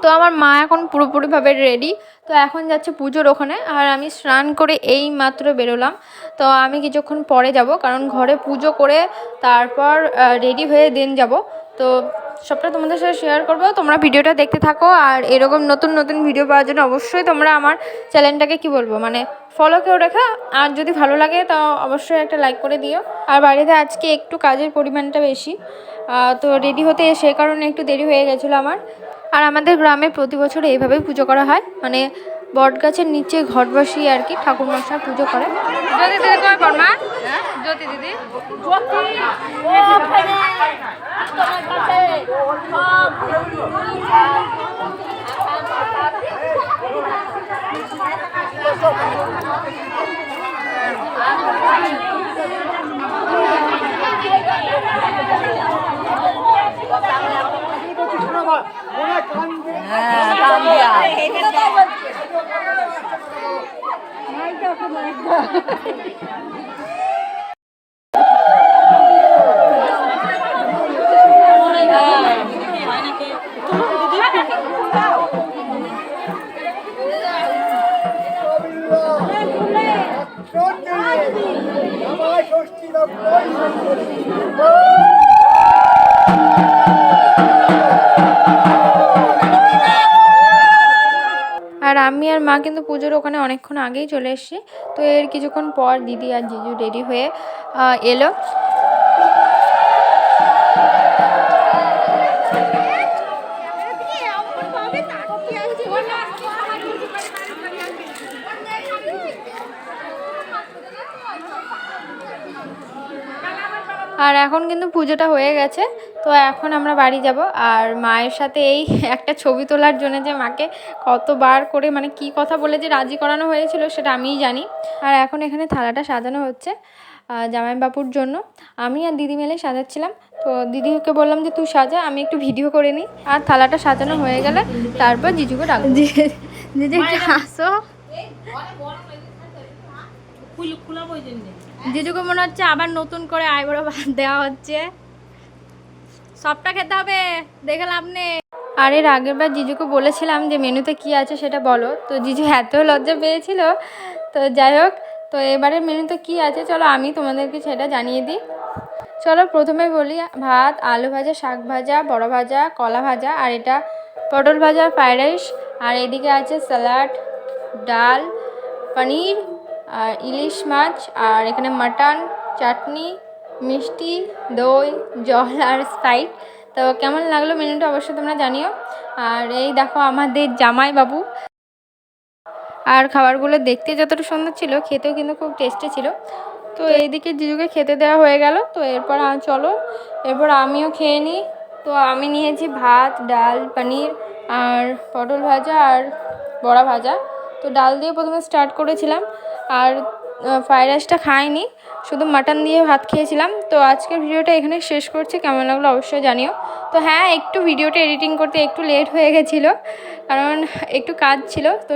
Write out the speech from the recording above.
তো আমার মা এখন পুরোপুরিভাবে রেডি। তো এখন যাচ্ছে পুজোর ওখানে, আর আমি স্নান করে এই মাত্র বেরোলাম। তো আমি কিছুক্ষণ পরে যাব, কারণ ঘরে পুজো করে তারপর রেডি হয়ে দেন যাব। তো সবটা তোমাদের সাথে শেয়ার করবো, তোমরা ভিডিওটা দেখতে থাকো। আর এরকম নতুন নতুন ভিডিও পাওয়ার জন্য অবশ্যই তোমরা আমার চ্যানেলটাকে কি বলবো মানে ফলো কেউ রেখা। আর যদি ভালো লাগে তো অবশ্যই একটা লাইক করে দিও। আর বাড়িতে আজকে একটু কাজের পরিমাণটা বেশি, তো রেডি হতে সেই কারণে একটু দেরি হয়ে গেছিলো আমার। আর আমাদের গ্রামে প্রতি বছর এইভাবেই পুজো করা হয়, মানে বট গাছের নিচে ঘট বসিয়ে আর কি ঠাকুরমশাই পুজো করে। জ্যোতি দিদি কয় বর্মা, জ্যোতি দিদি আর আমি আর মা কিন্তু পুজোর ওখানে অনেকক্ষণ আগেই চলে এসেছি। তো এর কিছুক্ষণ পর দিদি আর জিজু রেডি হয়ে এলো। আর এখন কিন্তু পুজোটা হয়ে গেছে, তো এখন আমরা বাড়ি যাব। আর মায়ের সাথে এই একটা ছবি তোলার জন্য যে মাকে কতবার করে মানে কি কথা বলে যে রাজি করানো হয়েছিল সেটা আমিই জানি। আর এখন এখানে থালাটা সাজানো হচ্ছে জামাইবাবুর জন্য। আমি আর দিদি মিলে সাজাচ্ছিলাম। তো দিদিকে বললাম যে তুই সাজা, আমি একটু ভিডিও করে নিই। আর থালাটা সাজানো হয়ে গেলে তারপর জিজুকে ডাকবো। জিজু একটু হাসো। জিজুকে মনে হচ্ছে আবার নতুন করে আইবুড়ো ভাত দেওয়া হচ্ছে, সবটা খেতে হবে, দেখে লাভ নেই। আর এর আগের বার জিজুকে বলেছিলাম যে মেনুতে কি আছে সেটা বলো, তো জিজু এত লজ্জা পেয়েছিল। তো যাই হোক, তো এবারের মেনুতে কি আছে চলো আমি তোমাদেরকে সেটা জানিয়ে দিই। চলো প্রথমে বলি, ভাত, আলু ভাজা, শাক ভাজা, বড়া ভাজা, কলা ভাজা, আর এটা পটল ভাজা, ফ্রাইড রাইস। আর এদিকে আছে স্যালাড, ডাল, পনির, আর ইলিশ মাছ, আর এখানে মাটন, চাটনি, মিষ্টি, দই, জল আর স্প্রাইট। তো কেমন লাগলো মেনুটা অবশ্যই তোমরা জানিও। আর এই দেখো আমাদের জামাইবাবু। আর খাবারগুলো দেখতে যতটা সুন্দর ছিল, খেতেও কিন্তু খুব টেস্টি ছিল। তো এইদিকে জিজুকে খেতে দেওয়া হয়ে গেল। তো এরপর চলো এরপর আমিও খেয়ে নিই। তো আমি নিয়েছি ভাত, ডাল, পনির, আর পটল ভাজা, আর বড়া ভাজা। তো ডাল দিয়ে প্রথমে স্টার্ট করেছিলাম, আর ফ্রাইড রাইসটা খাইনি, শুধু মাটন দিয়ে ভাত খেয়েছিলাম। তো আজকের ভিডিওটা এখানে শেষ করছি, কেমন লাগলো অবশ্যই জানিও। তো হ্যাঁ, একটু ভিডিওটা এডিটিং করতে একটু লেট হয়ে গেছিলো, কারণ একটু কাজ ছিল। তো